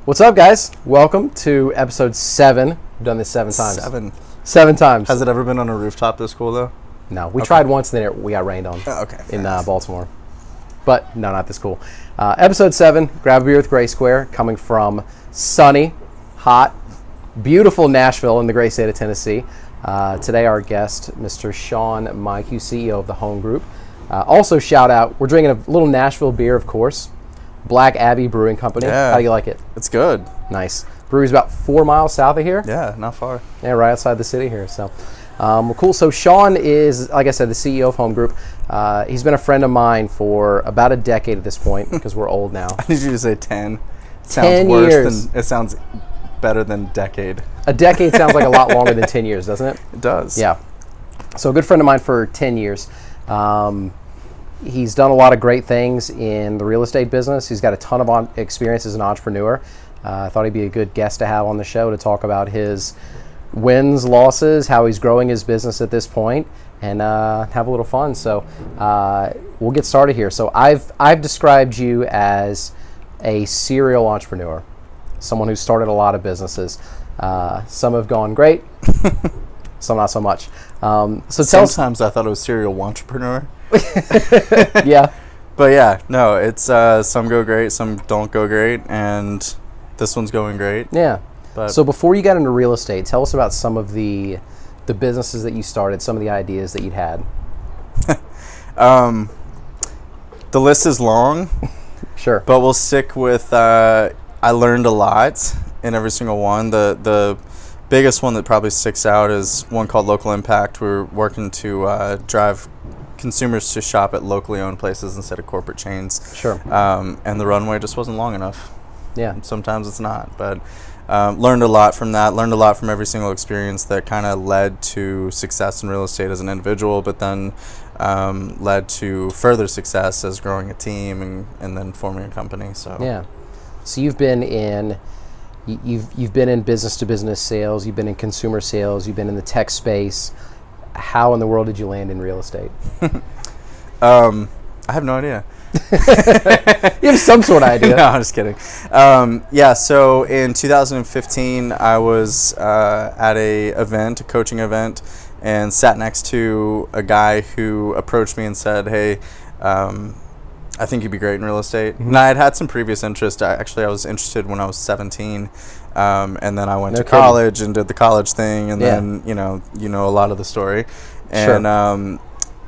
What's up, guys? Welcome to episode 7. We've done this 7 times. 7 times. Has it ever been on a rooftop this cool, though? No, we tried once and then we got rained on in Baltimore. But no, not this cool. Episode 7, Grab a Beer with GraySquare, coming from sunny, hot, beautiful Nashville in the great state of Tennessee. Today our guest, Mr. Sean Miku, CEO of the HŌM Group. Also shout out, we're drinking a little Nashville beer, of course. Black Abbey Brewing Company. Yeah. How do you like it? It's good. Nice. Brewery's about 4 miles south of here. Yeah, not far. Yeah, right outside the city here. So, cool. So Sean is, like I said, the CEO of HŌM Group. He's been a friend of mine for about a decade at this point because we're old now. I need you to say 10. It 10 sounds worse years. It sounds better than decade. A decade sounds like a lot longer than 10 years, doesn't it? It does. Yeah. So a good friend of mine for 10 years. He's done a lot of great things in the real estate business. He's got a ton of experience as an entrepreneur. I thought he'd be a good guest to have on the show to talk about his wins, losses, how he's growing his business at this point, and have a little fun. So we'll get started here. So I've described you as a serial entrepreneur, someone who started a lot of businesses. Some have gone great, some not so much. Sometimes I thought it was serial entrepreneur. Yeah. But yeah, no, it's some go great, some don't go great, and this one's going great. Yeah. But So before you got into real estate, tell us about some of the businesses that you started, some of the ideas that you'd had. the list is long, Sure. but we'll stick with I learned a lot in every single one. The biggest one that probably sticks out is one called Local Impact. We're working to drive consumers to shop at locally owned places instead of corporate chains. Sure. And the runway just wasn't long enough. Yeah. Sometimes it's not, but learned a lot from that. Learned a lot from every single experience that kind of led to success in real estate as an individual, but then led to further success as growing a team and then forming a company. So Yeah. So you've been in business to business sales, you've been in consumer sales, you've been in the tech space. How in the world did you land in real estate? I have no idea. You have some sort of idea. No, I'm just kidding. Yeah, so in 2015, I was at a coaching event, and sat next to a guy who approached me and said, hey, I think you'd be great in real estate. Mm-hmm. And I had some previous interest. I was interested when I was 17. And then I went to college and did the college thing. And then, you know a lot of the story. And Sure.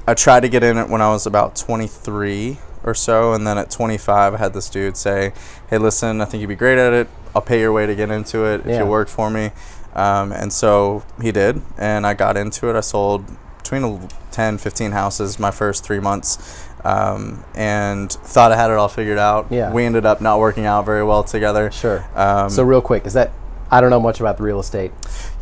I tried to get in it when I was about 23 or so. And then at 25, I had this dude say, hey, listen, I think you'd be great at it. I'll pay your way to get into it if you work for me. And so he did. And I got into it. I sold between 10, 15 houses my first 3 months. And thought I had it all figured out. Yeah. We ended up not working out very well together. Sure. So real quick, I don't know much about the real estate.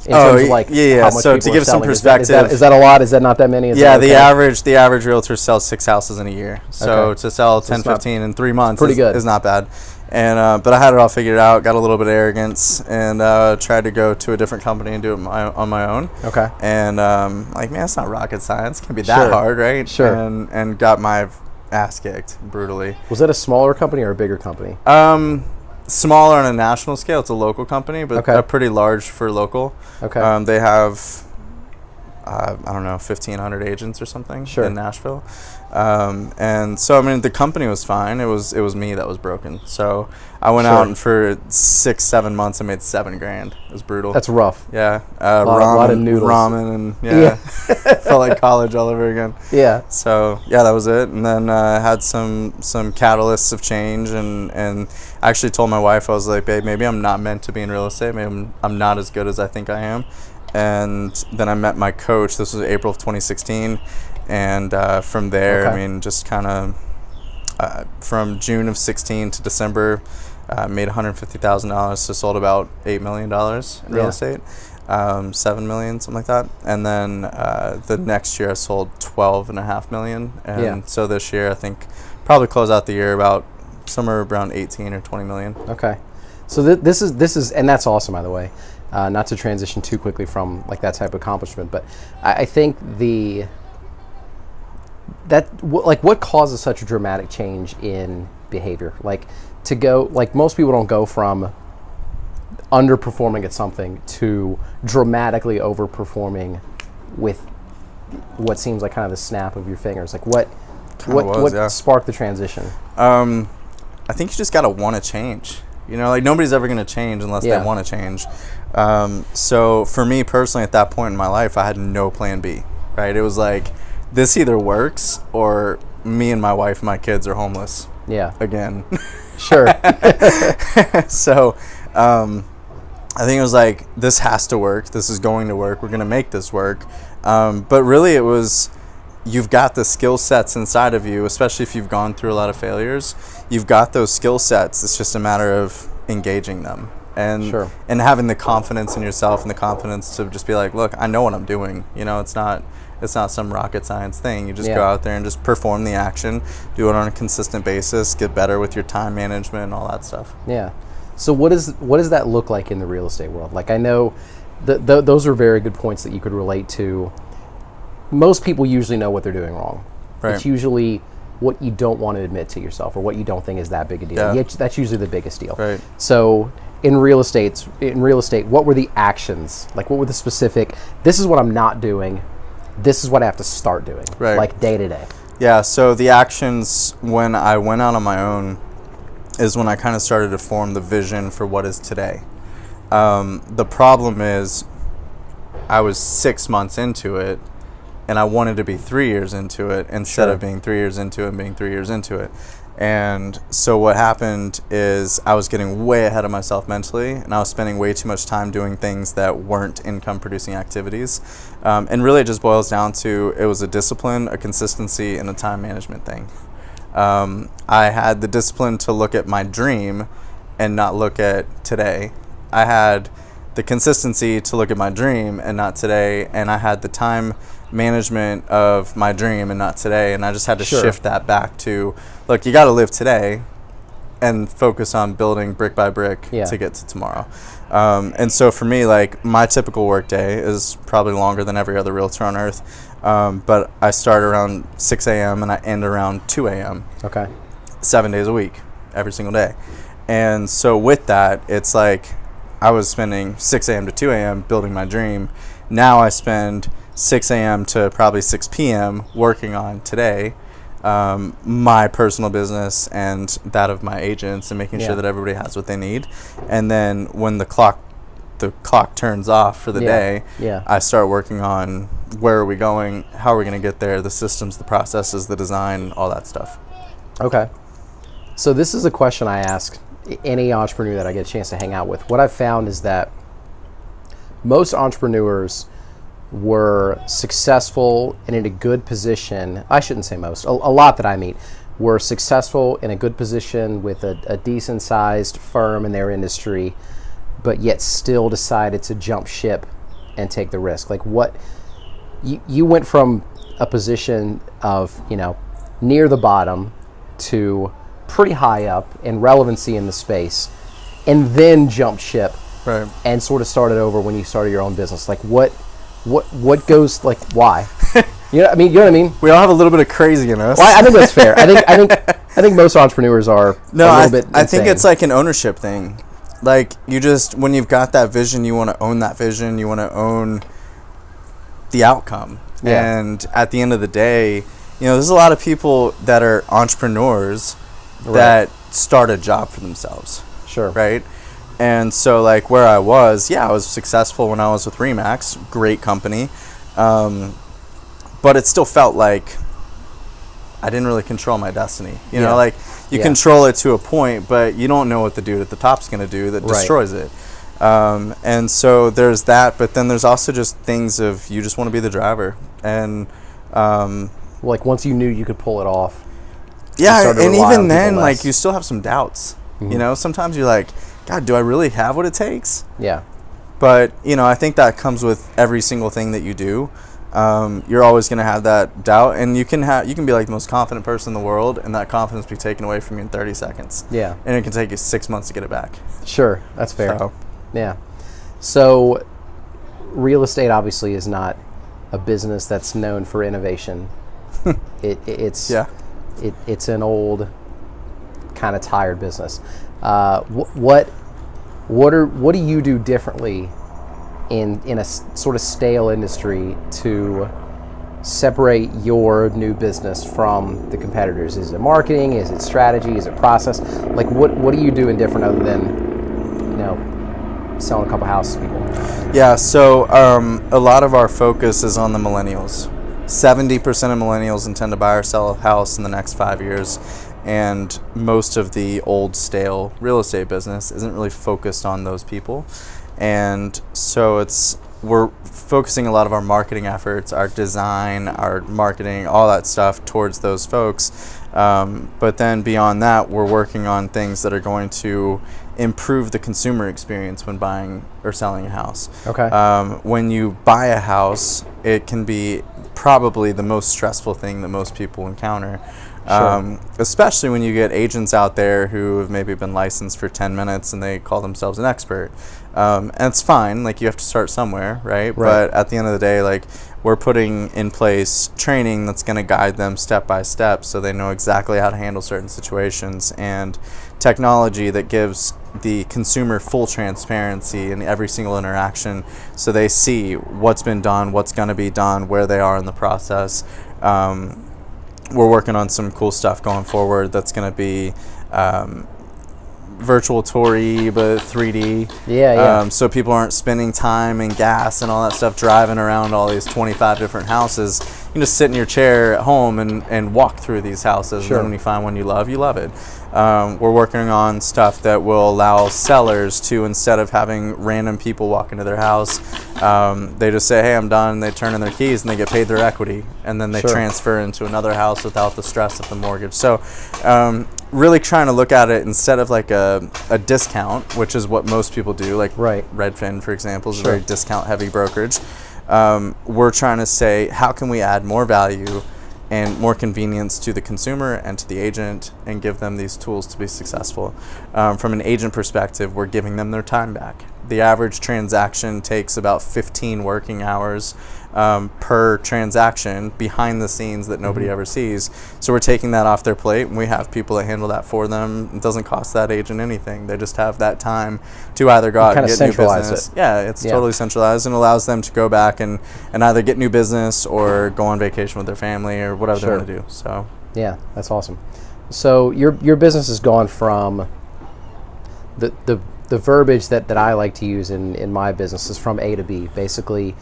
In Oh, terms of like yeah. how much So people to are give some selling. perspective, is that a lot? Is that not that many? Is yeah, that okay? the average realtor sells 6 houses in a year. So to sell 10, 15 in 3 months pretty good. is not bad. And but I had it all figured out, got a little bit of arrogance, and tried to go to a different company and do it on my own. Okay. And like, man, it's not rocket science. It can't be that Sure. hard, right? Sure. And got my ass kicked brutally. Was that a smaller company or a bigger company? Smaller on a national scale. It's a local company, but pretty large for local. Okay. They have, I don't know, 1,500 agents or something in Nashville. And so, I mean, the company was fine. It was me that was broken. So I went out and for 6-7 months, I made $7,000. It was brutal. That's rough. Yeah. A lot of noodles. Ramen and felt like college all over again. Yeah. So yeah, that was it. And then had some catalysts of change, and actually told my wife, I was like, babe, maybe I'm not meant to be in real estate. Maybe I'm not as good as I think I am. And then I met my coach. This was April of 2016. And from there, I mean, just kind of from June of 16 to December, made $150,000. So sold about $8 million in real estate, 7 million, something like that. And then the next year I sold 12.5 million. And so this year I think probably close out the year about somewhere around 18 or 20 million. Okay. So this is, and that's awesome, by the way. Not to transition too quickly from like that type of accomplishment, but I think what causes such a dramatic change in behavior? Like to go, like most people don't go from underperforming at something to dramatically overperforming with what seems like kind of the snap of your fingers? Like what sparked the transition? I think you just got to want to change. Like nobody's ever going to change unless they want to change. So for me personally, at that point in my life, I had no plan B, right? It was like, this either works or me and my wife and my kids are homeless. Yeah. Again. Sure. So I think it was like, this has to work. This is going to work. We're going to make this work. But really it was, you've got the skill sets inside of you, especially if you've gone through a lot of failures. You've got those skill sets. It's just a matter of engaging them and having the confidence in yourself and the confidence to just be like, look, I know what I'm doing. It's not some rocket science thing. You just go out there and just perform the action, do it on a consistent basis, get better with your time management and all that stuff. Yeah. So what does that look like in the real estate world? Like, I know those are very good points that you could relate to. Most people usually know what they're doing wrong. Right. It's usually what you don't want to admit to yourself or what you don't think is that big a deal. Yeah. That's usually the biggest deal. Right. So in real estate, what were the actions? Like, what were the specific, this is what I'm not doing, this is what I have to start doing, like day to day? Yeah, so the actions when I went out on my own is when I kind of started to form the vision for what is today. The problem is I was 6 months into it, and I wanted to be 3 years into it instead of being 3 years into it and being 3 years into it. And so what happened is I was getting way ahead of myself mentally, and I was spending way too much time doing things that weren't income-producing activities. And really it just boils down to, it was a discipline, a consistency, and a time management thing. I had the discipline to look at my dream and not look at today. I had the consistency to look at my dream and not today, and I had the time management of my dream and not today, and I just had to shift that back to, look, you got to live today and focus on building brick by brick to get to tomorrow. And so for me, like, my typical work day is probably longer than every other realtor on earth, but I start around 6 a.m. and I end around 2 a.m. 7 days a week, every single day. And so with that, it's like I was spending 6 a.m. to 2 a.m. building my dream. Now I spend 6 a.m. to probably 6 p.m. working on today, my personal business and that of my agents, and making sure that everybody has what they need. And then when the clock turns off for the day, I start working on where are we going, how are we going to get there, the systems, the processes, the design, all that stuff. Okay. So this is a question I ask any entrepreneur that I get a chance to hang out with. What I've found is that most entrepreneurs were successful and in a good position. I shouldn't say most, a lot that I meet were successful in a good position with a decent sized firm in their industry, but yet still decided to jump ship and take the risk. Like, what you went from a position of, near the bottom to pretty high up in relevancy in the space, and then jumped ship and sort of started over when you started your own business. Like, what goes, like, why? You know what I mean? We all have a little bit of crazy in us. Well, I think that's fair. I think most entrepreneurs are a little bit insane. I think it's like an ownership thing. Like, when you've got that vision, you want to own that vision. You want to own the outcome. Yeah. And at the end of the day, there's a lot of people that are entrepreneurs that start a job for themselves. Sure. Right? And so, like, where I was successful when I was with Remax, great company. But it still felt like I didn't really control my destiny. You know, like, you control it to a point, but you don't know what the dude at the top's going to do that destroys it. And so there's that, but then there's also just things of, you just want to be the driver. And like, once you knew you could pull it off. Yeah, and even then, like, you still have some doubts. Mm-hmm. Sometimes you're like, God, do I really have what it takes? Yeah. But, I think that comes with every single thing that you do. You're always going to have that doubt, and you can be like the most confident person in the world, and that confidence be taken away from you in 30 seconds. Yeah. And it can take you 6 months to get it back. Sure, that's fair. Yeah. So, real estate obviously is not a business that's known for innovation. It's an old, kind of tired business. What What do you do differently in a sort of stale industry to separate your new business from the competitors? Is it marketing? Is it strategy? Is it process? Like what are you doing different other than, selling a couple houses to people? Yeah, so a lot of our focus is on the millennials. 70% of millennials intend to buy or sell a house in the next 5 years, and most of the old stale real estate business isn't really focused on those people. And so we're focusing a lot of our marketing efforts, our design, our marketing, all that stuff towards those folks. But then beyond that, we're working on things that are going to improve the consumer experience when buying or selling a house. Okay. When you buy a house, it can be probably the most stressful thing that most people encounter. Sure. Especially when you get agents out there who have maybe been licensed for 10 minutes and they call themselves an expert. And it's fine, like you have to start somewhere, right? But at the end of the day, like we're putting in place training that's going to guide them step by step so they know exactly how to handle certain situations, and technology that gives the consumer full transparency in every single interaction so they see what's been done, what's going to be done, where they are in the process. We're working on some cool stuff going forward that's going to be virtual tour-y, but 3D. Yeah. So people aren't spending time and gas and all that stuff driving around all these 25 different houses. You can just sit in your chair at home and walk through these houses. Sure. And then when you find one you love it. We're working on stuff that will allow sellers to, instead of having random people walk into their house, they just say, hey, I'm done. They turn in their keys and they get paid their equity. And then they Sure. transfer into another house without the stress of the mortgage. So really trying to look at it instead of like a discount, which is what most people do. Like Redfin, for example, is Sure. a very discount-heavy brokerage. We're trying to say, how can we add more value and more convenience to the consumer and to the agent and give them these tools to be successful. From an agent perspective, we're giving them their time back. The average transaction takes about 15 working hours per transaction behind the scenes that nobody ever sees. So we're taking that off their plate, and we have people that handle that for them. It doesn't cost that agent anything. They just have that time to either go out and get new business. Yeah, it's totally centralized, and allows them to go back and either get new business or go on vacation with their family or whatever they want to do. So yeah, that's awesome. So your business has gone from the verbiage that I like to use in my business is from A to B. Basically,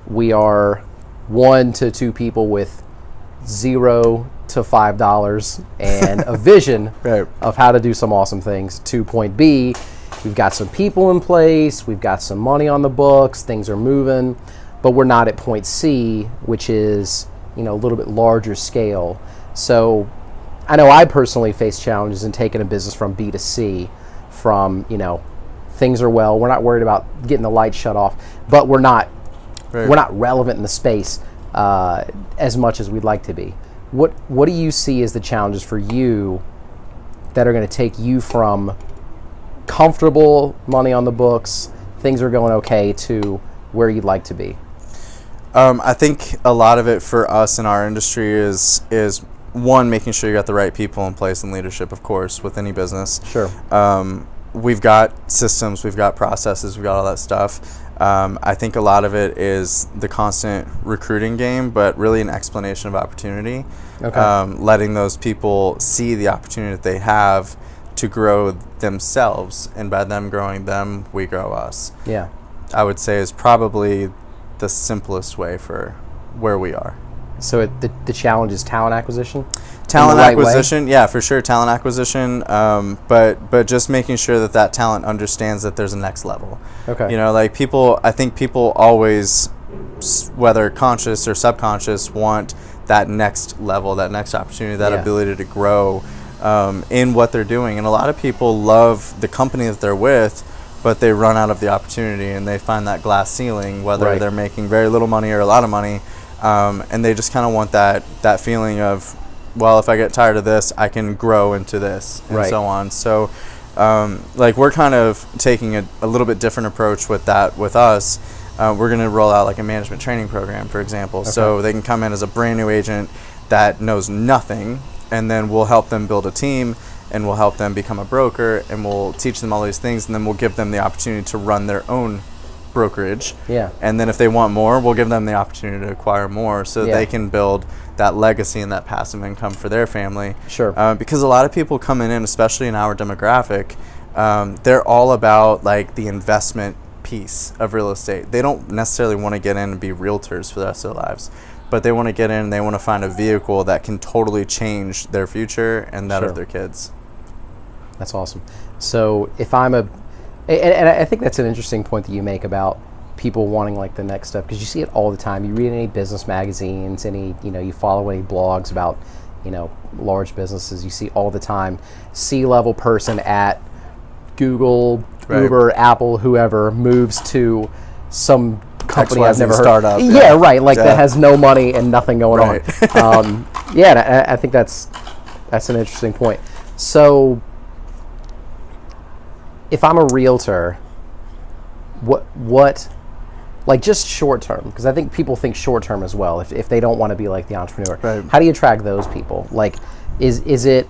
we are 1 to 2 people with $0 to $5 and a vision of how to do some awesome things. To point B, we've got some people in place, we've got some money on the books, things are moving, but we're not at point C, which is a little bit larger scale. So I know I personally face challenges in taking a business from B to C. From things are well, we're not worried about getting the lights shut off, but we're not relevant in the space as much as we'd like to be. What do you see as the challenges for you that are going to take you from comfortable, money on the books, things are going okay, to where you'd like to be? I think a lot of it for us in our industry is one, making sure you got the right people in place and leadership, of course, with any business. Sure. We've got systems, we've got processes, we've got all that stuff. I think a lot of it is the constant recruiting game, but really an explanation of opportunity. Okay. Letting those people see the opportunity that they have to grow themselves, and by them growing them, we grow us. Yeah. I would say is probably the simplest way for where we are. So the challenge is talent acquisition? Talent acquisition, yeah, for sure, talent acquisition, but just making sure that talent understands that there's a next level. Okay. I think people always, whether conscious or subconscious, want that next level, that next opportunity, that ability to grow in what they're doing. And a lot of people love the company that they're with, but they run out of the opportunity and they find that glass ceiling, whether they're making very little money or a lot of money. And they just kind of want that feeling of, well, if I get tired of this, I can grow into this, and so on. So, we're kind of taking a little bit different approach with that with us. We're going to roll out like a management training program, for example. Okay. So they can come in as a brand new agent that knows nothing, and then we'll help them build a team and we'll help them become a broker, and we'll teach them all these things, and then we'll give them the opportunity to run their own brokerage. Yeah. And then if they want more, we'll give them the opportunity to acquire more, so that they can build that legacy and that passive income for their family. Sure. Because a lot of people coming in, especially in our demographic, they're all about like the investment piece of real estate. They don't necessarily want to get in and be realtors for the rest of their lives, but they want to get in and they want to find a vehicle that can totally change their future and that of their kids. That's awesome. So if I'm and I think that's an interesting point that you make about people wanting like the next step, because you see it all the time. You read any business magazines, you follow any blogs about, large businesses. You see all the time, C-level person at Google, Uber, Apple, whoever moves to some company I've never heard. Startup. Yeah, right. Like that has no money and nothing going on. And I think that's an interesting point. So if I'm a realtor, what like just short term, because I think people think short term as well if they don't want to be like the entrepreneur. Right. How do you attract those people? Like, is it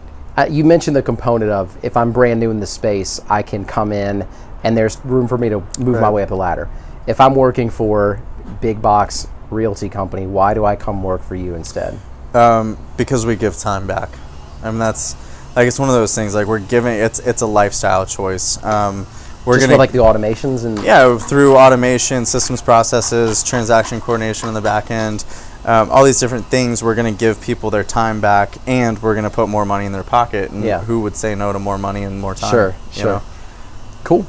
you mentioned the component of if I'm brand new in the space, I can come in and there's room for me to move my way up the ladder. If I'm working for big box realty company, why do I come work for you instead? Because we give time back. I mean, that's like, it's one of those things, like we're giving, it's a lifestyle choice. We're just gonna, with like the automations and through automation, systems, processes, transaction coordination in the back end, all these different things. We're going to give people their time back, and we're going to put more money in their pocket. And who would say no to more money and more time? Sure. Cool.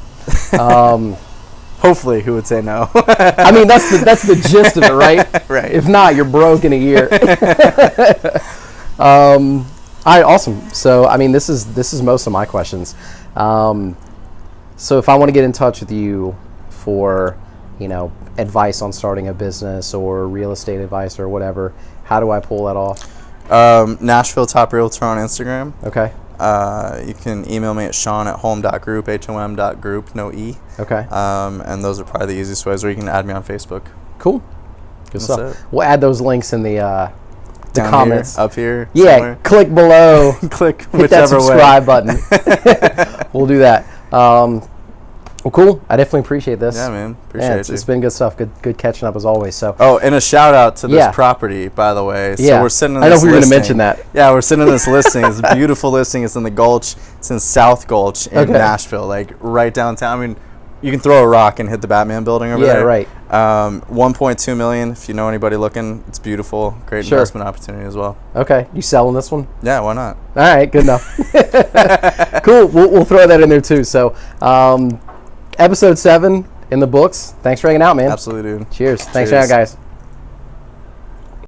Hopefully, who would say no? I mean, that's the gist of it, right? Right. If not, you're broke in a year. All right, awesome. So, I mean, this is most of my questions. So if I want to get in touch with you for, advice on starting a business or real estate advice or whatever, how do I pull that off? Nashville Top Realtor on Instagram. Okay. You can email me at Sean@HOM.group, HOM.group, no E. Okay. And those are probably the easiest ways, or you can add me on Facebook. Cool. Good stuff. We'll add those links in the comments. Here, up here. Yeah, somewhere. click below. Click hit whichever that subscribe way. button. We'll do that. Well, cool. I definitely appreciate this. Yeah, man. Appreciate you. It's been good stuff. Good catching up as always. So. Oh, and a shout out to this property, by the way. So we're sitting in this I know we were going to listing. mention that. Yeah, we're sitting in this listing. It's a beautiful listing. It's in the Gulch. It's in South Gulch in Nashville, like right downtown. I mean, you can throw a rock and hit the Batman building over there. Yeah, right. 1.2 million. If you know anybody looking, it's beautiful. Great investment opportunity as well. Okay, you selling this one? Yeah, why not? All right, good enough. Cool. We'll throw that in there too. So, episode 7 in the books. Thanks for hanging out, man. Absolutely, dude. Cheers. Thanks for hanging out, guys.